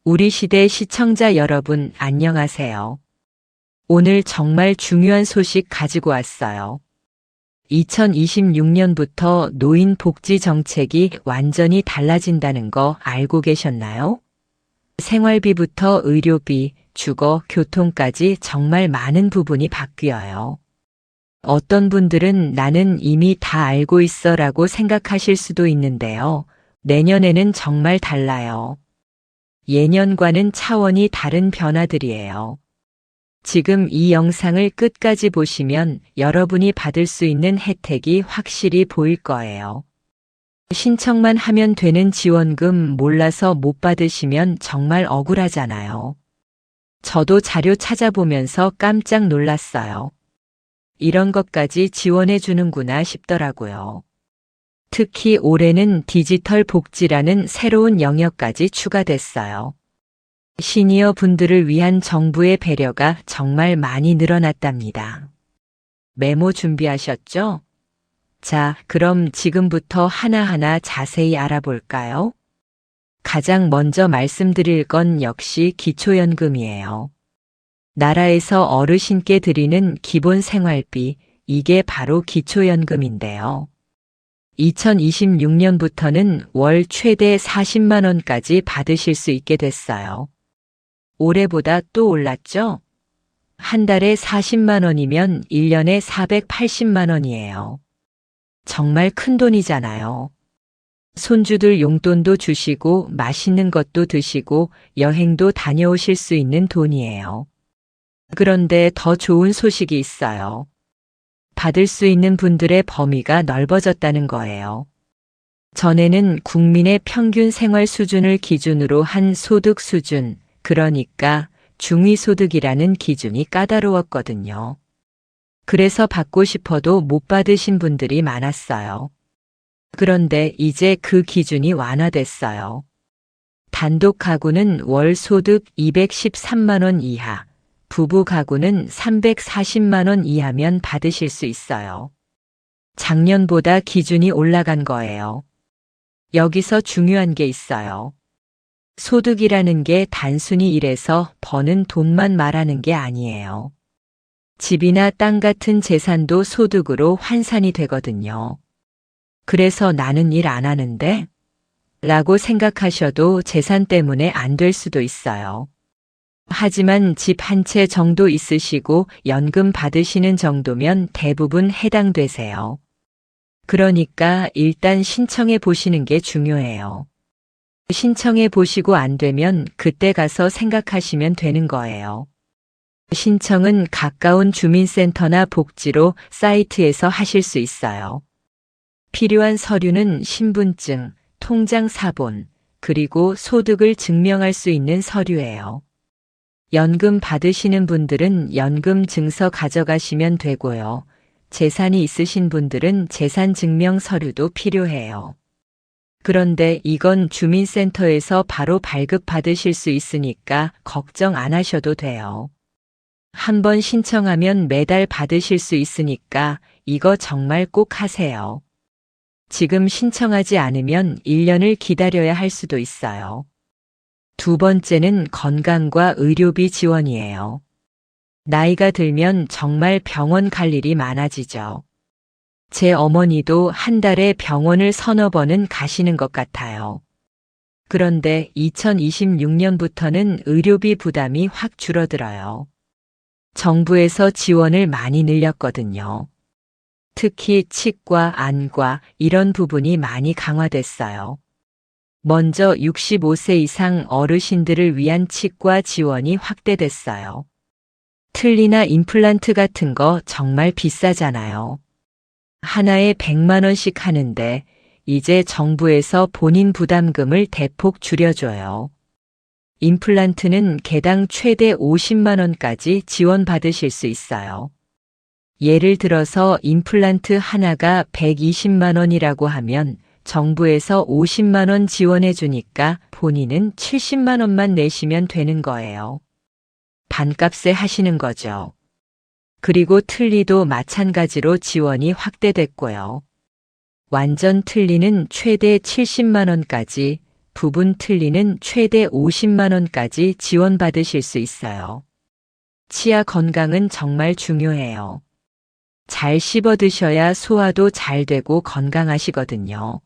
우리 시대 시청자 여러분, 안녕하세요. 오늘 정말 중요한 소식 가지고 왔어요. 2026년부터 노인 복지 정책이 완전히 달라진다는 거 알고 계셨나요? 생활비부터 의료비, 주거, 교통까지 정말 많은 부분이 바뀌어요. 어떤 분들은 나는 이미 다 알고 있어 라고 생각하실 수도 있는데요. 내년에는 정말 달라요. 예년과는 차원이 다른 변화들이에요. 지금 이 영상을 끝까지 보시면 여러분이 받을 수 있는 혜택이 확실히 보일 거예요. 신청만 하면 되는 지원금 몰라서 못 받으시면 정말 억울하잖아요. 저도 자료 찾아보면서 깜짝 놀랐어요. 이런 것까지 지원해 주는구나 싶더라고요. 특히 올해는 디지털 복지라는 새로운 영역까지 추가됐어요. 시니어 분들을 위한 정부의 배려가 정말 많이 늘어났답니다. 메모 준비하셨죠? 자, 그럼 지금부터 하나하나 자세히 알아볼까요? 가장 먼저 말씀드릴 건 역시 기초연금이에요. 나라에서 어르신께 드리는 기본 생활비, 이게 바로 기초연금인데요. 2026년부터는 월 최대 40만 원까지 받으실 수 있게 됐어요. 올해보다 또 올랐죠? 한 달에 40만 원이면 1년에 480만 원이에요. 정말 큰 돈이잖아요. 손주들 용돈도 주시고 맛있는 것도 드시고 여행도 다녀오실 수 있는 돈이에요. 그런데 더 좋은 소식이 있어요. 받을 수 있는 분들의 범위가 넓어졌다는 거예요. 전에는 국민의 평균 생활 수준을 기준으로 한 소득 수준, 그러니까 중위소득이라는 기준이 까다로웠거든요. 그래서 받고 싶어도 못 받으신 분들이 많았어요. 그런데 이제 그 기준이 완화됐어요. 단독 가구는 월 소득 213만 원 이하, 부부 가구는 340만 원 이하면 받으실 수 있어요. 작년보다 기준이 올라간 거예요. 여기서 중요한 게 있어요. 소득이라는 게 단순히 일해서 버는 돈만 말하는 게 아니에요. 집이나 땅 같은 재산도 소득으로 환산이 되거든요. 그래서 나는 일 안 하는데? 라고 생각하셔도 재산 때문에 안 될 수도 있어요. 하지만 집 한 채 정도 있으시고 연금 받으시는 정도면 대부분 해당되세요. 그러니까 일단 신청해 보시는 게 중요해요. 신청해 보시고 안 되면 그때 가서 생각하시면 되는 거예요. 신청은 가까운 주민센터나 복지로 사이트에서 하실 수 있어요. 필요한 서류는 신분증, 통장 사본, 그리고 소득을 증명할 수 있는 서류예요. 연금 받으시는 분들은 연금 증서 가져가시면 되고요. 재산이 있으신 분들은 재산 증명 서류도 필요해요. 그런데 이건 주민센터에서 바로 발급받으실 수 있으니까 걱정 안 하셔도 돼요. 한번 신청하면 매달 받으실 수 있으니까 이거 정말 꼭 하세요. 지금 신청하지 않으면 1년을 기다려야 할 수도 있어요. 두 번째는 건강과 의료비 지원이에요. 나이가 들면 정말 병원 갈 일이 많아지죠. 제 어머니도 한 달에 병원을 서너 번은 가시는 것 같아요. 그런데 2026년부터는 의료비 부담이 확 줄어들어요. 정부에서 지원을 많이 늘렸거든요. 특히 치과, 안과 이런 부분이 많이 강화됐어요. 먼저 65세 이상 어르신들을 위한 치과 지원이 확대됐어요. 틀니나 임플란트 같은 거 정말 비싸잖아요. 하나에 100만 원씩 하는데 이제 정부에서 본인 부담금을 대폭 줄여줘요. 임플란트는 개당 최대 50만 원까지 지원받으실 수 있어요. 예를 들어서 임플란트 하나가 120만 원이라고 하면 정부에서 50만 원 지원해 주니까 본인은 70만 원만 내시면 되는 거예요. 반값에 하시는 거죠. 그리고 틀니도 마찬가지로 지원이 확대됐고요. 완전 틀니는 최대 70만 원까지, 부분 틀니는 최대 50만 원까지 지원받으실 수 있어요. 치아 건강은 정말 중요해요. 잘 씹어 드셔야 소화도 잘 되고 건강하시거든요.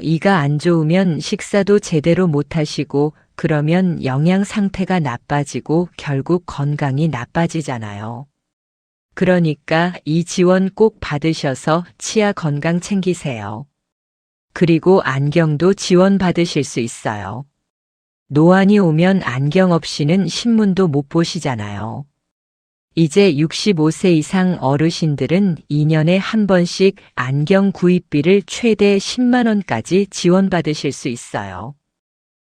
이가 안 좋으면 식사도 제대로 못 하시고 그러면 영양 상태가 나빠지고 결국 건강이 나빠지잖아요. 그러니까 이 지원 꼭 받으셔서 치아 건강 챙기세요. 그리고 안경도 지원 받으실 수 있어요. 노안이 오면 안경 없이는 신문도 못 보시잖아요. 이제 65세 이상 어르신들은 2년에 한 번씩 안경 구입비를 최대 10만 원까지 지원받으실 수 있어요.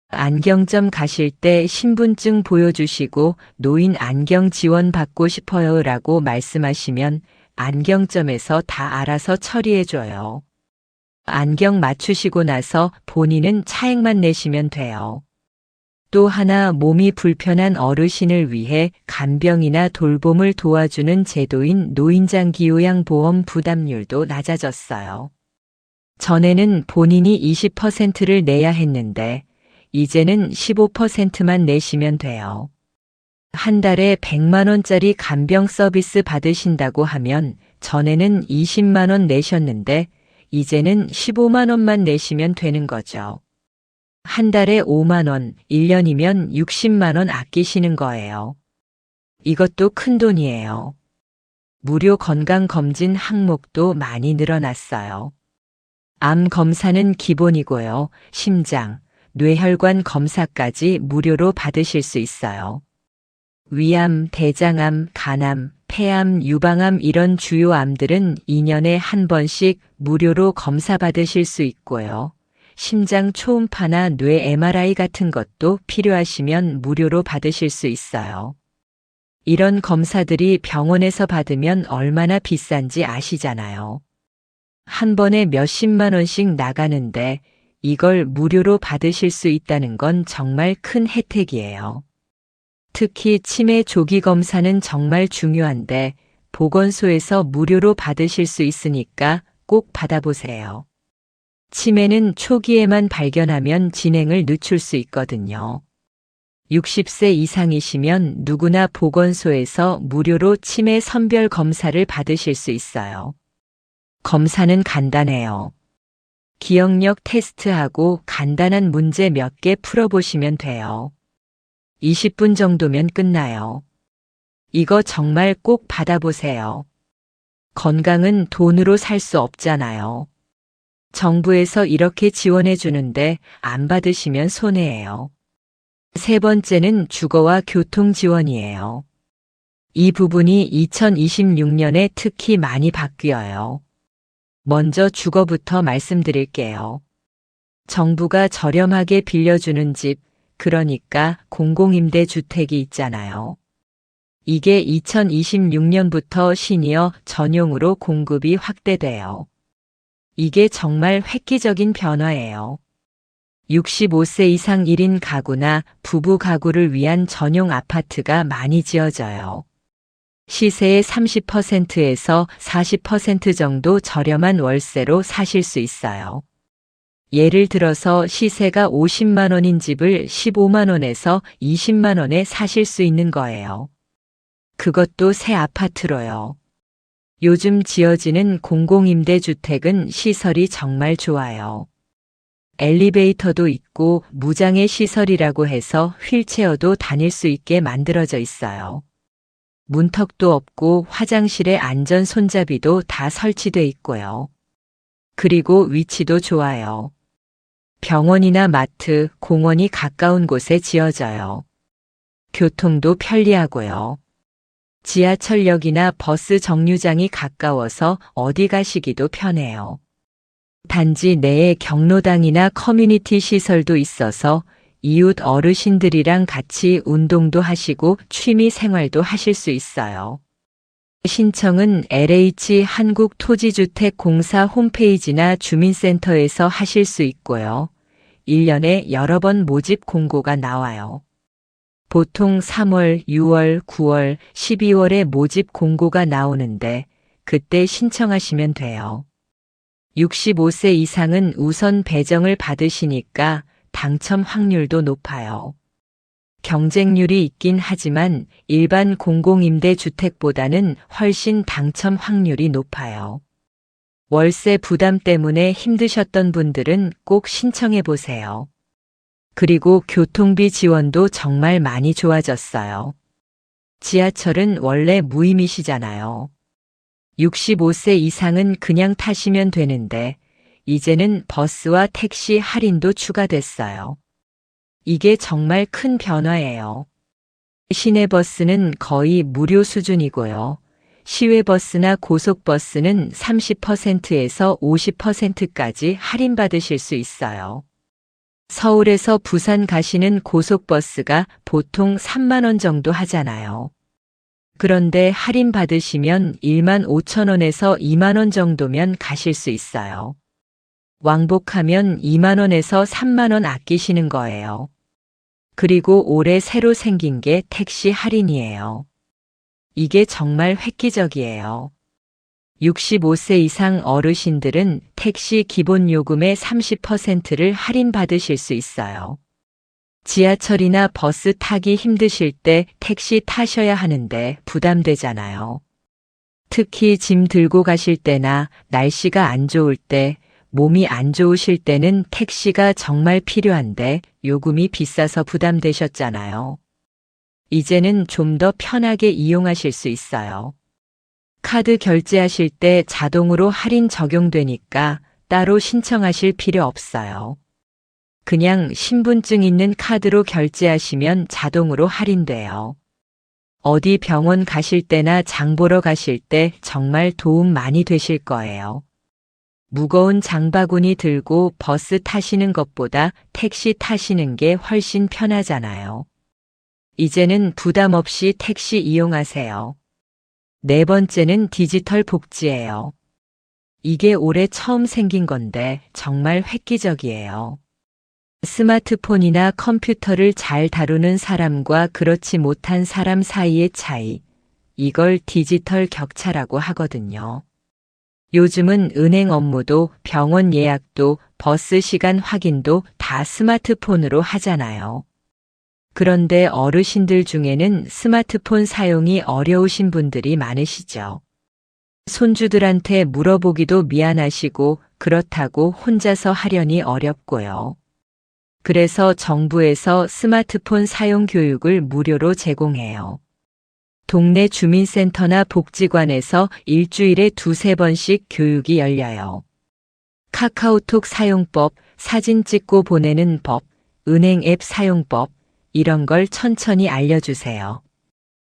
안경점 가실 때 신분증 보여주시고 노인 안경 지원 받고 싶어요 라고 말씀하시면 안경점에서 다 알아서 처리해줘요. 안경 맞추시고 나서 본인은 차액만 내시면 돼요. 또 하나 몸이 불편한 어르신을 위해 간병이나 돌봄을 도와주는 제도인 노인장기요양보험 부담률도 낮아졌어요. 전에는 본인이 20%를 내야 했는데 이제는 15%만 내시면 돼요. 한 달에 100만 원짜리 간병 서비스 받으신다고 하면 전에는 20만 원 내셨는데 이제는 15만 원만 내시면 되는 거죠. 한 달에 5만 원, 1년이면 60만 원 아끼시는 거예요. 이것도 큰 돈이에요. 무료 건강검진 항목도 많이 늘어났어요. 암 검사는 기본이고요. 심장, 뇌혈관 검사까지 무료로 받으실 수 있어요. 위암, 대장암, 간암, 폐암, 유방암 이런 주요 암들은 2년에 한 번씩 무료로 검사 받으실 수 있고요. 심장 초음파나 뇌 MRI 같은 것도 필요하시면 무료로 받으실 수 있어요. 이런 검사들이 병원에서 받으면 얼마나 비싼지 아시잖아요. 한 번에 몇십만 원씩 나가는데 이걸 무료로 받으실 수 있다는 건 정말 큰 혜택이에요. 특히 치매 조기 검사는 정말 중요한데 보건소에서 무료로 받으실 수 있으니까 꼭 받아보세요. 치매는 초기에만 발견하면 진행을 늦출 수 있거든요. 60세 이상이시면 누구나 보건소에서 무료로 치매 선별 검사를 받으실 수 있어요. 검사는 간단해요. 기억력 테스트하고 간단한 문제 몇 개 풀어보시면 돼요. 20분 정도면 끝나요. 이거 정말 꼭 받아보세요. 건강은 돈으로 살 수 없잖아요. 정부에서 이렇게 지원해 주는데 안 받으시면 손해예요. 세 번째는 주거와 교통 지원이에요. 이 부분이 2026년에 특히 많이 바뀌어요. 먼저 주거부터 말씀드릴게요. 정부가 저렴하게 빌려주는 집, 그러니까 공공임대주택이 있잖아요. 이게 2026년부터 시니어 전용으로 공급이 확대돼요. 이게 정말 획기적인 변화예요. 65세 이상 1인 가구나 부부 가구를 위한 전용 아파트가 많이 지어져요. 시세의 30%에서 40% 정도 저렴한 월세로 사실 수 있어요. 예를 들어서 시세가 50만 원인 집을 15만 원에서 20만 원에 사실 수 있는 거예요. 그것도 새 아파트로요. 요즘 지어지는 공공임대주택은 시설이 정말 좋아요. 엘리베이터도 있고 무장애 시설이라고 해서 휠체어도 다닐 수 있게 만들어져 있어요. 문턱도 없고 화장실에 안전 손잡이도 다 설치돼 있고요. 그리고 위치도 좋아요. 병원이나 마트, 공원이 가까운 곳에 지어져요. 교통도 편리하고요. 지하철역이나 버스 정류장이 가까워서 어디 가시기도 편해요. 단지 내에 경로당이나 커뮤니티 시설도 있어서 이웃 어르신들이랑 같이 운동도 하시고 취미 생활도 하실 수 있어요. 신청은 LH 한국토지주택공사 홈페이지나 주민센터에서 하실 수 있고요. 1년에 여러 번 모집 공고가 나와요. 보통 3월, 6월, 9월, 12월에 모집 공고가 나오는데 그때 신청하시면 돼요. 65세 이상은 우선 배정을 받으시니까 당첨 확률도 높아요. 경쟁률이 있긴 하지만 일반 공공임대주택보다는 훨씬 당첨 확률이 높아요. 월세 부담 때문에 힘드셨던 분들은 꼭 신청해 보세요. 그리고 교통비 지원도 정말 많이 좋아졌어요. 지하철은 원래 무임이시잖아요. 65세 이상은 그냥 타시면 되는데 이제는 버스와 택시 할인도 추가됐어요. 이게 정말 큰 변화예요. 시내버스는 거의 무료 수준이고요. 시외버스나 고속버스는 30%에서 50%까지 할인받으실 수 있어요. 서울에서 부산 가시는 고속버스가 보통 3만 원 정도 하잖아요. 그런데 할인 받으시면 1만 5천 원에서 2만 원 정도면 가실 수 있어요. 왕복하면 2만 원에서 3만 원 아끼시는 거예요. 그리고 올해 새로 생긴 게 택시 할인이에요. 이게 정말 획기적이에요. 65세 이상 어르신들은 택시 기본 요금의 30%를 할인받으실 수 있어요. 지하철이나 버스 타기 힘드실 때 택시 타셔야 하는데 부담되잖아요. 특히 짐 들고 가실 때나 날씨가 안 좋을 때, 몸이 안 좋으실 때는 택시가 정말 필요한데 요금이 비싸서 부담되셨잖아요. 이제는 좀 더 편하게 이용하실 수 있어요. 카드 결제하실 때 자동으로 할인 적용되니까 따로 신청하실 필요 없어요. 그냥 신분증 있는 카드로 결제하시면 자동으로 할인돼요. 어디 병원 가실 때나 장 보러 가실 때 정말 도움 많이 되실 거예요. 무거운 장바구니 들고 버스 타시는 것보다 택시 타시는 게 훨씬 편하잖아요. 이제는 부담 없이 택시 이용하세요. 네 번째는 디지털 복지예요. 이게 올해 처음 생긴 건데 정말 획기적이에요. 스마트폰이나 컴퓨터를 잘 다루는 사람과 그렇지 못한 사람 사이의 차이, 이걸 디지털 격차라고 하거든요. 요즘은 은행 업무도 병원 예약도 버스 시간 확인도 다 스마트폰으로 하잖아요. 그런데 어르신들 중에는 스마트폰 사용이 어려우신 분들이 많으시죠. 손주들한테 물어보기도 미안하시고 그렇다고 혼자서 하려니 어렵고요. 그래서 정부에서 스마트폰 사용 교육을 무료로 제공해요. 동네 주민센터나 복지관에서 일주일에 2~3번씩 교육이 열려요. 카카오톡 사용법, 사진 찍고 보내는 법, 은행 앱 사용법, 이런 걸 천천히 알려주세요.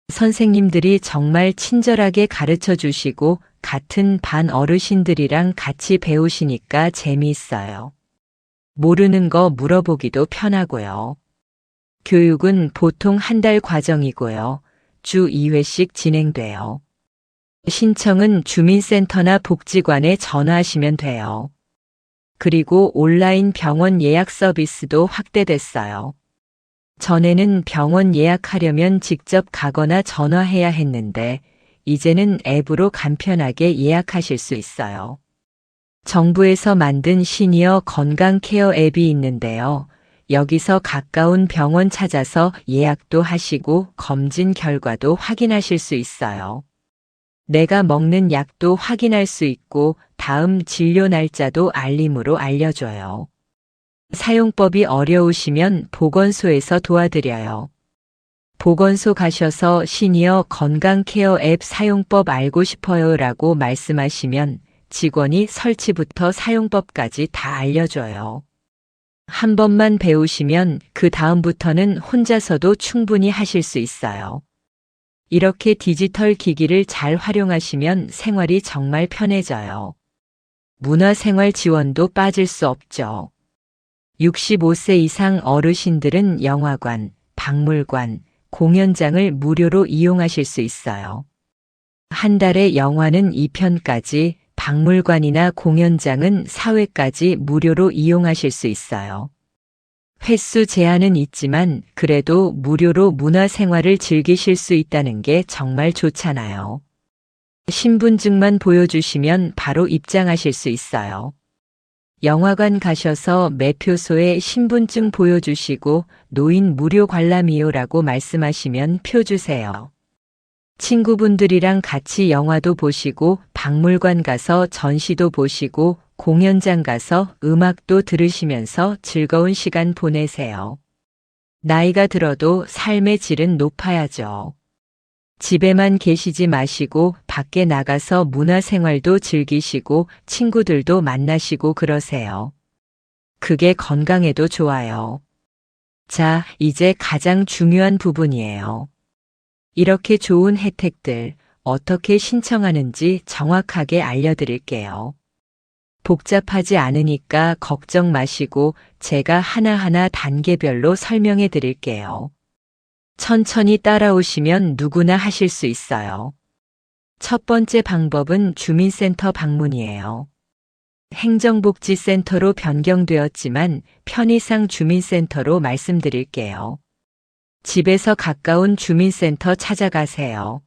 선생님들이 정말 친절하게 가르쳐 주시고 같은 반 어르신들이랑 같이 배우시니까 재미있어요. 모르는 거 물어보기도 편하고요. 교육은 보통 한 달 과정이고요. 주 2회씩 진행돼요. 신청은 주민센터나 복지관에 전화하시면 돼요. 그리고 온라인 병원 예약 서비스도 확대됐어요. 전에는 병원 예약하려면 직접 가거나 전화해야 했는데 이제는 앱으로 간편하게 예약하실 수 있어요. 정부에서 만든 시니어 건강 케어 앱이 있는데요. 여기서 가까운 병원 찾아서 예약도 하시고 검진 결과도 확인하실 수 있어요. 내가 먹는 약도 확인할 수 있고 다음 진료 날짜도 알림으로 알려줘요. 사용법이 어려우시면 보건소에서 도와드려요. 보건소 가셔서 시니어 건강 케어 앱 사용법 알고 싶어요 라고 말씀하시면 직원이 설치부터 사용법까지 다 알려줘요. 한 번만 배우시면 그 다음부터는 혼자서도 충분히 하실 수 있어요. 이렇게 디지털 기기를 잘 활용하시면 생활이 정말 편해져요. 문화생활 지원도 빠질 수 없죠. 65세 이상 어르신들은 영화관, 박물관, 공연장을 무료로 이용하실 수 있어요. 한 달에 영화는 2편까지, 박물관이나 공연장은 4회까지 무료로 이용하실 수 있어요. 횟수 제한은 있지만 그래도 무료로 문화생활을 즐기실 수 있다는 게 정말 좋잖아요. 신분증만 보여주시면 바로 입장하실 수 있어요. 영화관 가셔서 매표소에 신분증 보여주시고 노인 무료 관람이요라고 말씀하시면 표 주세요. 친구분들이랑 같이 영화도 보시고 박물관 가서 전시도 보시고 공연장 가서 음악도 들으시면서 즐거운 시간 보내세요. 나이가 들어도 삶의 질은 높아야죠. 집에만 계시지 마시고 밖에 나가서 문화생활도 즐기시고 친구들도 만나시고 그러세요. 그게 건강에도 좋아요. 자, 이제 가장 중요한 부분이에요. 이렇게 좋은 혜택들 어떻게 신청하는지 정확하게 알려드릴게요. 복잡하지 않으니까 걱정 마시고 제가 하나하나 단계별로 설명해 드릴게요. 천천히 따라오시면 누구나 하실 수 있어요. 첫 번째 방법은 주민센터 방문이에요. 행정복지센터로 변경되었지만 편의상 주민센터로 말씀드릴게요. 집에서 가까운 주민센터 찾아가세요.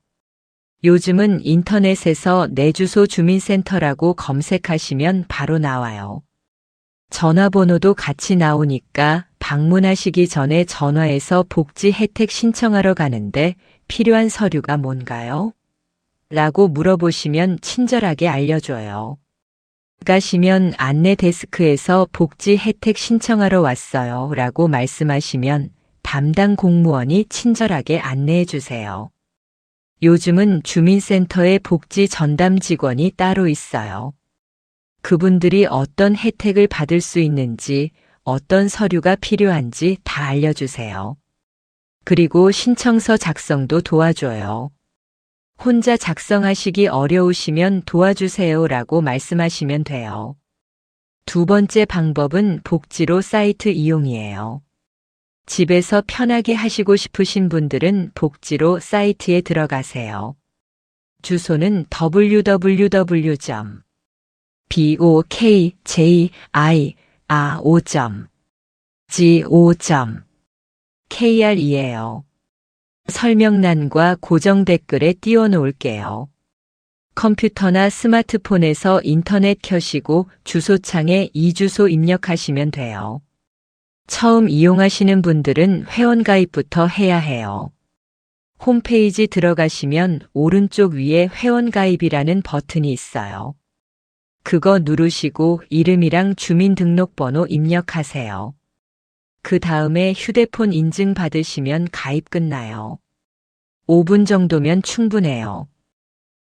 요즘은 인터넷에서 내 주소 주민센터라고 검색하시면 바로 나와요. 전화번호도 같이 나오니까 방문하시기 전에 전화해서 복지 혜택 신청하러 가는데 필요한 서류가 뭔가요? 라고 물어보시면 친절하게 알려줘요. 가시면 안내 데스크에서 복지 혜택 신청하러 왔어요 라고 말씀하시면 담당 공무원이 친절하게 안내해 주세요. 요즘은 주민센터에 복지 전담 직원이 따로 있어요. 그분들이 어떤 혜택을 받을 수 있는지, 어떤 서류가 필요한지 다 알려주세요. 그리고 신청서 작성도 도와줘요. 혼자 작성하시기 어려우시면 도와주세요라고 말씀하시면 돼요. 두 번째 방법은 복지로 사이트 이용이에요. 집에서 편하게 하시고 싶으신 분들은 복지로 사이트에 들어가세요. 주소는 www.bokjiro.go.kr이에요. 설명란과 고정 댓글에 띄워놓을게요. 컴퓨터나 스마트폰에서 인터넷 켜시고 주소창에 이 주소 입력하시면 돼요. 처음 이용하시는 분들은 회원가입부터 해야 해요. 홈페이지 들어가시면 오른쪽 위에 회원가입이라는 버튼이 있어요. 그거 누르시고 이름이랑 주민등록번호 입력하세요. 그 다음에 휴대폰 인증 받으시면 가입 끝나요. 5분 정도면 충분해요.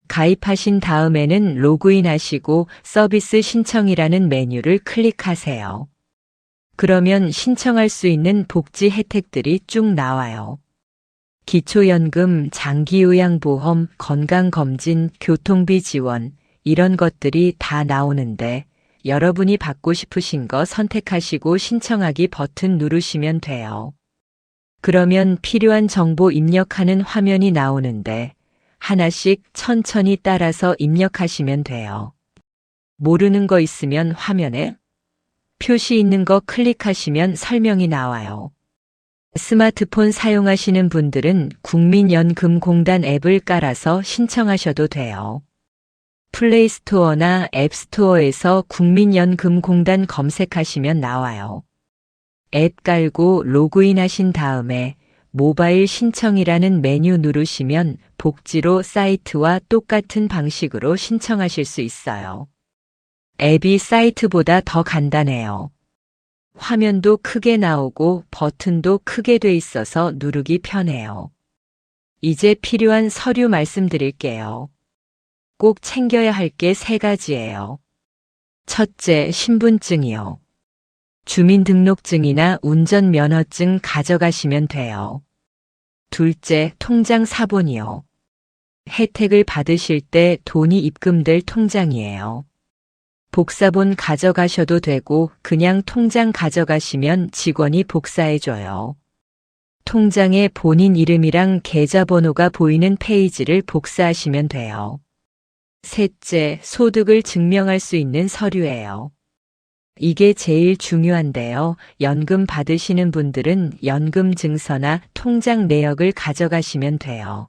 가입하신 다음에는 로그인 하시고 서비스 신청이라는 메뉴를 클릭하세요. 그러면 신청할 수 있는 복지 혜택들이 쭉 나와요. 기초연금, 장기요양보험, 건강검진, 교통비 지원, 이런 것들이 다 나오는데 여러분이 받고 싶으신 거 선택하시고 신청하기 버튼 누르시면 돼요. 그러면 필요한 정보 입력하는 화면이 나오는데 하나씩 천천히 따라서 입력하시면 돼요. 모르는 거 있으면 화면에 표시 있는 거 클릭하시면 설명이 나와요. 스마트폰 사용하시는 분들은 국민연금공단 앱을 깔아서 신청하셔도 돼요. 플레이스토어나 앱스토어에서 국민연금공단 검색하시면 나와요. 앱 깔고 로그인 하신 다음에 모바일 신청이라는 메뉴 누르시면 복지로 사이트와 똑같은 방식으로 신청하실 수 있어요. 앱이 사이트보다 더 간단해요. 화면도 크게 나오고 버튼도 크게 돼 있어서 누르기 편해요. 이제 필요한 서류 말씀드릴게요. 꼭 챙겨야 할 게 3가지예요. 첫째, 신분증이요. 주민등록증이나 운전면허증 가져가시면 돼요. 둘째, 통장 사본이요. 혜택을 받으실 때 돈이 입금될 통장이에요. 복사본 가져가셔도 되고 그냥 통장 가져가시면 직원이 복사해줘요. 통장에 본인 이름이랑 계좌번호가 보이는 페이지를 복사하시면 돼요. 셋째, 소득을 증명할 수 있는 서류예요. 이게 제일 중요한데요. 연금 받으시는 분들은 연금 증서나 통장 내역을 가져가시면 돼요.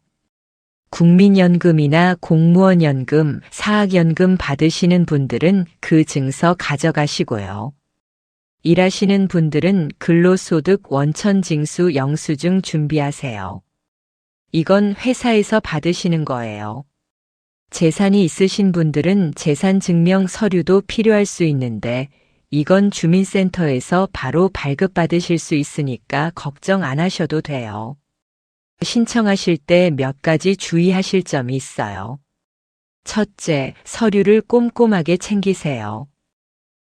국민연금이나 공무원연금, 사학연금 받으시는 분들은 그 증서 가져가시고요. 일하시는 분들은 근로소득 원천징수 영수증 준비하세요. 이건 회사에서 받으시는 거예요. 재산이 있으신 분들은 재산증명 서류도 필요할 수 있는데 이건 주민센터에서 바로 발급받으실 수 있으니까 걱정 안 하셔도 돼요. 신청하실 때 몇 가지 주의하실 점이 있어요. 첫째, 서류를 꼼꼼하게 챙기세요.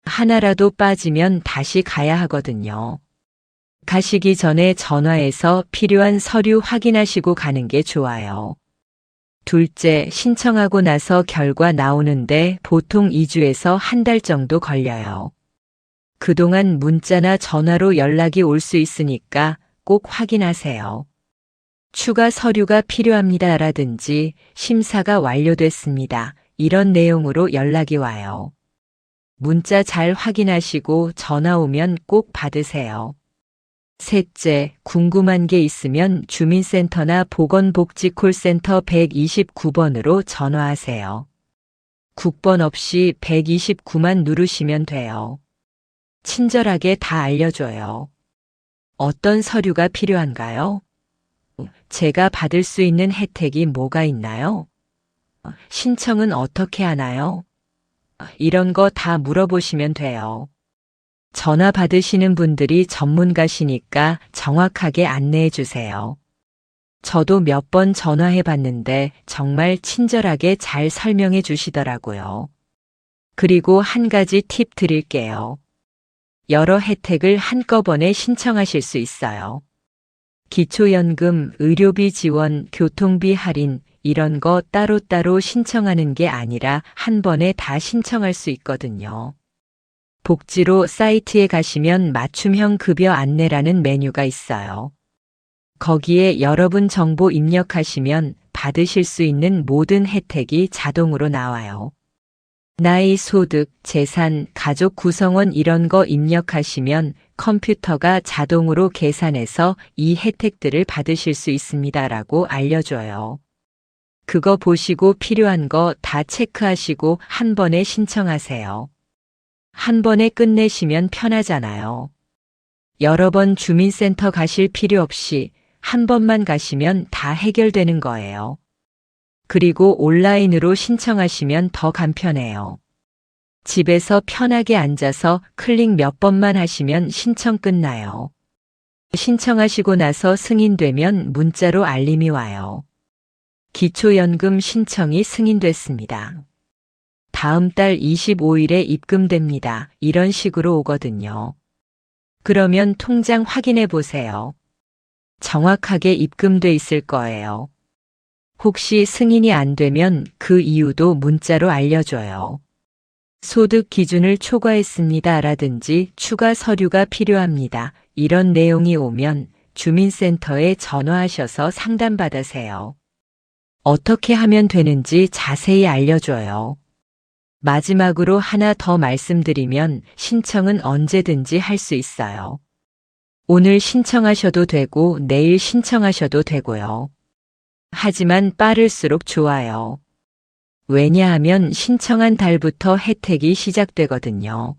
하나라도 빠지면 다시 가야 하거든요. 가시기 전에 전화해서 필요한 서류 확인하시고 가는 게 좋아요. 둘째, 신청하고 나서 결과 나오는데 보통 2주에서 한 달 정도 걸려요. 그동안 문자나 전화로 연락이 올 수 있으니까 꼭 확인하세요. 추가 서류가 필요합니다라든지 심사가 완료됐습니다. 이런 내용으로 연락이 와요. 문자 잘 확인하시고 전화 오면 꼭 받으세요. 셋째, 궁금한 게 있으면 주민센터나 보건복지콜센터 129번으로 전화하세요. 국번 없이 129만 누르시면 돼요. 친절하게 다 알려줘요. 어떤 서류가 필요한가요? 제가 받을 수 있는 혜택이 뭐가 있나요? 신청은 어떻게 하나요? 이런 거 다 물어보시면 돼요. 전화 받으시는 분들이 전문가시니까 정확하게 안내해 주세요. 저도 몇 번 전화해 봤는데 정말 친절하게 잘 설명해 주시더라고요. 그리고 한 가지 팁 드릴게요. 여러 혜택을 한꺼번에 신청하실 수 있어요. 기초연금, 의료비 지원, 교통비 할인, 이런 거 따로따로 신청하는 게 아니라 한 번에 다 신청할 수 있거든요. 복지로 사이트에 가시면 맞춤형 급여 안내라는 메뉴가 있어요. 거기에 여러분 정보 입력하시면 받으실 수 있는 모든 혜택이 자동으로 나와요. 나이, 소득, 재산, 가족 구성원 이런 거 입력하시면 컴퓨터가 자동으로 계산해서 이 혜택들을 받으실 수 있습니다라고 알려줘요. 그거 보시고 필요한 거 다 체크하시고 한 번에 신청하세요. 한 번에 끝내시면 편하잖아요. 여러 번 주민센터 가실 필요 없이 한 번만 가시면 다 해결되는 거예요. 그리고 온라인으로 신청하시면 더 간편해요. 집에서 편하게 앉아서 클릭 몇 번만 하시면 신청 끝나요. 신청하시고 나서 승인되면 문자로 알림이 와요. 기초연금 신청이 승인됐습니다. 다음 달 25일에 입금됩니다. 이런 식으로 오거든요. 그러면 통장 확인해 보세요. 정확하게 입금돼 있을 거예요. 혹시 승인이 안 되면 그 이유도 문자로 알려줘요. 소득 기준을 초과했습니다. 라든지 추가 서류가 필요합니다. 이런 내용이 오면 주민센터에 전화하셔서 상담받으세요. 어떻게 하면 되는지 자세히 알려줘요. 마지막으로 하나 더 말씀드리면 신청은 언제든지 할 수 있어요. 오늘 신청하셔도 되고 내일 신청하셔도 되고요. 하지만 빠를수록 좋아요. 왜냐하면 신청한 달부터 혜택이 시작되거든요.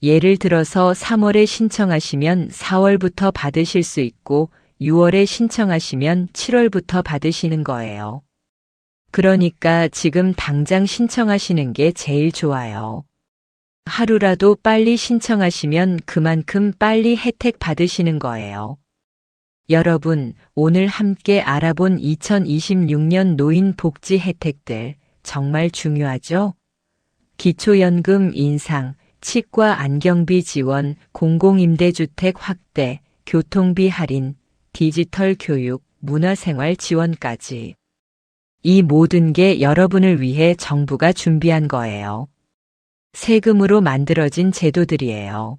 예를 들어서 3월에 신청하시면 4월부터 받으실 수 있고 6월에 신청하시면 7월부터 받으시는 거예요. 그러니까 지금 당장 신청하시는 게 제일 좋아요. 하루라도 빨리 신청하시면 그만큼 빨리 혜택 받으시는 거예요. 여러분, 오늘 함께 알아본 2026년 노인 복지 혜택들 정말 중요하죠? 기초연금 인상, 치과 안경비 지원, 공공임대주택 확대, 교통비 할인, 디지털 교육, 문화생활 지원까지. 이 모든 게 여러분을 위해 정부가 준비한 거예요. 세금으로 만들어진 제도들이에요.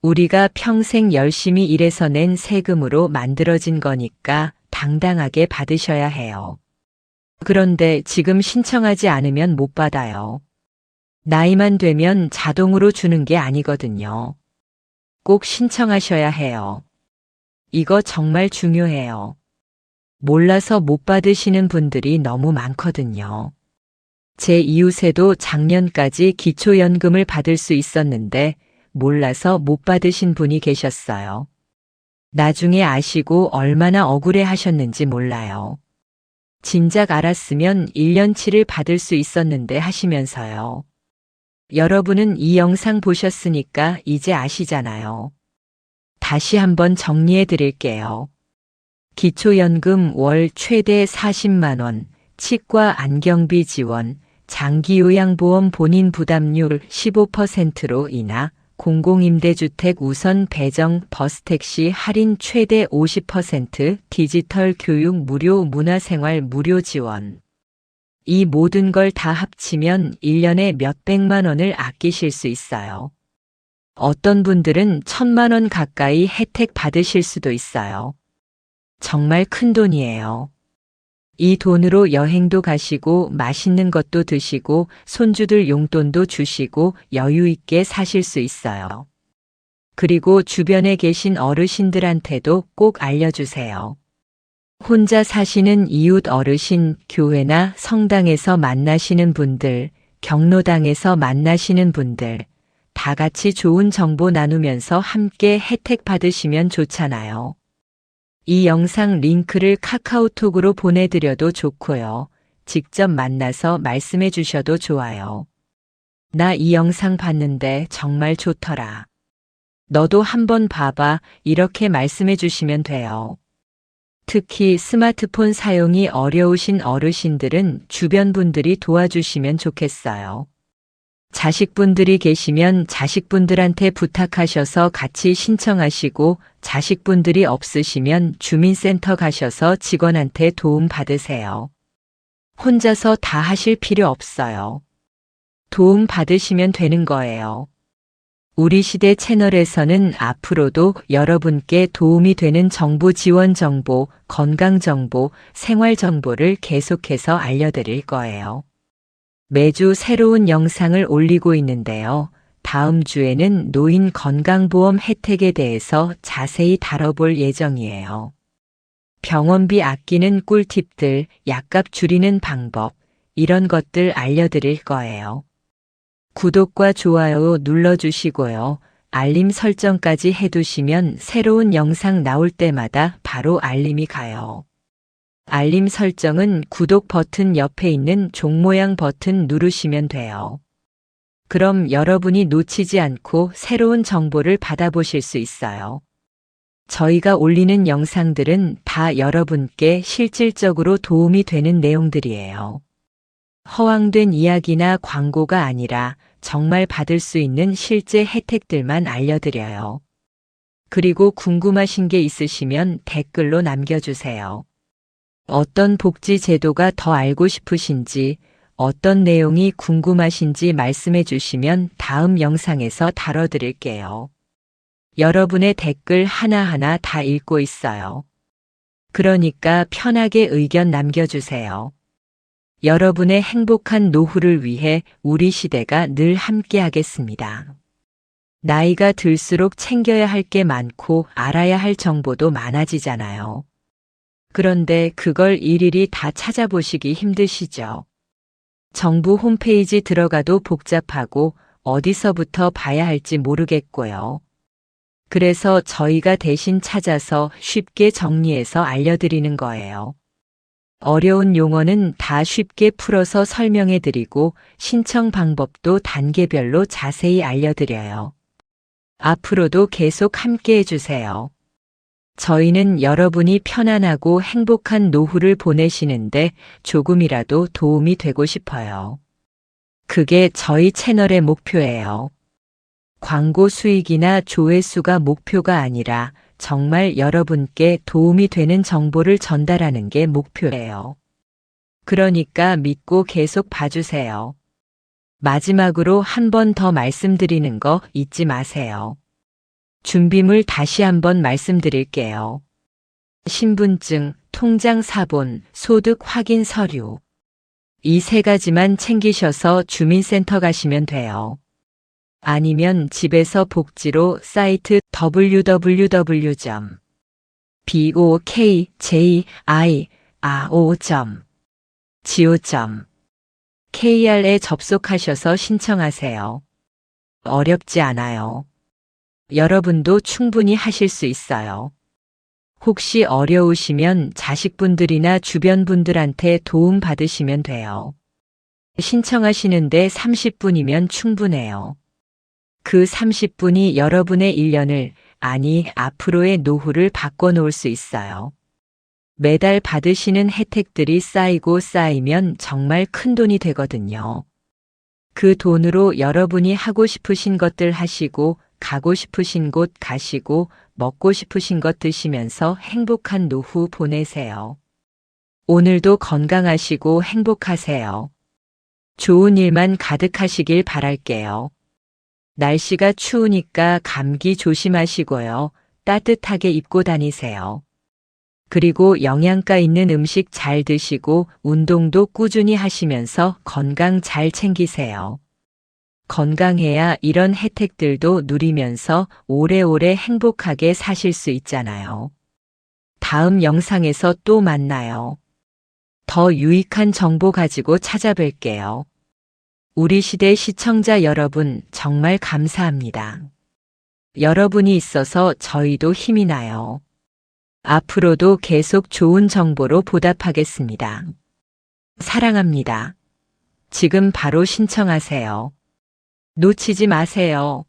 우리가 평생 열심히 일해서 낸 세금으로 만들어진 거니까 당당하게 받으셔야 해요. 그런데 지금 신청하지 않으면 못 받아요. 나이만 되면 자동으로 주는 게 아니거든요. 꼭 신청하셔야 해요. 이거 정말 중요해요. 몰라서 못 받으시는 분들이 너무 많거든요. 제 이웃에도 작년까지 기초연금을 받을 수 있었는데 몰라서 못 받으신 분이 계셨어요. 나중에 아시고 얼마나 억울해 하셨는지 몰라요. 진작 알았으면 1년치를 받을 수 있었는데 하시면서요. 여러분은 이 영상 보셨으니까 이제 아시잖아요. 다시 한번 정리해 드릴게요. 기초연금 월 최대 40만 원, 치과 안경비 지원, 장기요양보험 본인 부담률 15%로 인하, 공공임대주택 우선 배정 버스택시 할인 최대 50%, 디지털 교육 무료 문화생활 무료 지원. 이 모든 걸 다 합치면 1년에 몇백만 원을 아끼실 수 있어요. 어떤 분들은 1,000만 원 가까이 혜택 받으실 수도 있어요. 정말 큰 돈이에요. 이 돈으로 여행도 가시고 맛있는 것도 드시고 손주들 용돈도 주시고 여유 있게 사실 수 있어요. 그리고 주변에 계신 어르신들한테도 꼭 알려주세요. 혼자 사시는 이웃 어르신, 교회나 성당에서 만나시는 분들, 경로당에서 만나시는 분들, 다 같이 좋은 정보 나누면서 함께 혜택 받으시면 좋잖아요. 이 영상 링크를 카카오톡으로 보내드려도 좋고요. 직접 만나서 말씀해 주셔도 좋아요. 나 이 영상 봤는데 정말 좋더라. 너도 한번 봐봐. 이렇게 말씀해 주시면 돼요. 특히 스마트폰 사용이 어려우신 어르신들은 주변 분들이 도와주시면 좋겠어요. 자식분들이 계시면 자식분들한테 부탁하셔서 같이 신청하시고 자식분들이 없으시면 주민센터 가셔서 직원한테 도움 받으세요. 혼자서 다 하실 필요 없어요. 도움 받으시면 되는 거예요. 우리 시대 채널에서는 앞으로도 여러분께 도움이 되는 정부 지원 정보, 건강 정보, 생활 정보를 계속해서 알려드릴 거예요. 매주 새로운 영상을 올리고 있는데요. 다음 주에는 노인 건강보험 혜택에 대해서 자세히 다뤄볼 예정이에요. 병원비 아끼는 꿀팁들, 약값 줄이는 방법, 이런 것들 알려드릴 거예요. 구독과 좋아요 눌러주시고요. 알림 설정까지 해두시면 새로운 영상 나올 때마다 바로 알림이 가요. 알림 설정은 구독 버튼 옆에 있는 종 모양 버튼 누르시면 돼요. 그럼 여러분이 놓치지 않고 새로운 정보를 받아보실 수 있어요. 저희가 올리는 영상들은 다 여러분께 실질적으로 도움이 되는 내용들이에요. 허황된 이야기나 광고가 아니라 정말 받을 수 있는 실제 혜택들만 알려드려요. 그리고 궁금하신 게 있으시면 댓글로 남겨주세요. 어떤 복지 제도가 더 알고 싶으신지, 어떤 내용이 궁금하신지 말씀해 주시면 다음 영상에서 다뤄드릴게요. 여러분의 댓글 하나하나 다 읽고 있어요. 그러니까 편하게 의견 남겨주세요. 여러분의 행복한 노후를 위해 우리 시대가 늘 함께하겠습니다. 나이가 들수록 챙겨야 할 게 많고 알아야 할 정보도 많아지잖아요. 그런데 그걸 일일이 다 찾아보시기 힘드시죠? 정부 홈페이지 들어가도 복잡하고 어디서부터 봐야 할지 모르겠고요. 그래서 저희가 대신 찾아서 쉽게 정리해서 알려드리는 거예요. 어려운 용어는 다 쉽게 풀어서 설명해드리고 신청 방법도 단계별로 자세히 알려드려요. 앞으로도 계속 함께 해주세요. 저희는 여러분이 편안하고 행복한 노후를 보내시는데 조금이라도 도움이 되고 싶어요. 그게 저희 채널의 목표예요. 광고 수익이나 조회수가 목표가 아니라 정말 여러분께 도움이 되는 정보를 전달하는 게 목표예요. 그러니까 믿고 계속 봐주세요. 마지막으로 한 번 더 말씀드리는 거 잊지 마세요. 준비물 다시 한번 말씀드릴게요. 신분증, 통장 사본, 소득 확인 서류. 이 세 가지만 챙기셔서 주민센터 가시면 돼요. 아니면 집에서 복지로 사이트 www. bokjio.go.kr에 접속하셔서 신청하세요. 어렵지 않아요. 여러분도 충분히 하실 수 있어요. 혹시 어려우시면 자식분들이나 주변 분들한테 도움 받으시면 돼요. 신청하시는데 30분이면 충분해요. 그 30분이 여러분의 1년을, 아니 앞으로의 노후를 바꿔놓을 수 있어요. 매달 받으시는 혜택들이 쌓이고 쌓이면 정말 큰 돈이 되거든요. 그 돈으로 여러분이 하고 싶으신 것들 하시고, 가고 싶으신 곳 가시고, 먹고 싶으신 것 드시면서 행복한 노후 보내세요. 오늘도 건강하시고 행복하세요. 좋은 일만 가득하시길 바랄게요. 날씨가 추우니까 감기 조심하시고요. 따뜻하게 입고 다니세요. 그리고 영양가 있는 음식 잘 드시고 운동도 꾸준히 하시면서 건강 잘 챙기세요. 건강해야 이런 혜택들도 누리면서 오래오래 행복하게 사실 수 있잖아요. 다음 영상에서 또 만나요. 더 유익한 정보 가지고 찾아뵐게요. 우리 시대 시청자 여러분 정말 감사합니다. 여러분이 있어서 저희도 힘이 나요. 앞으로도 계속 좋은 정보로 보답하겠습니다. 사랑합니다. 지금 바로 신청하세요. 놓치지 마세요.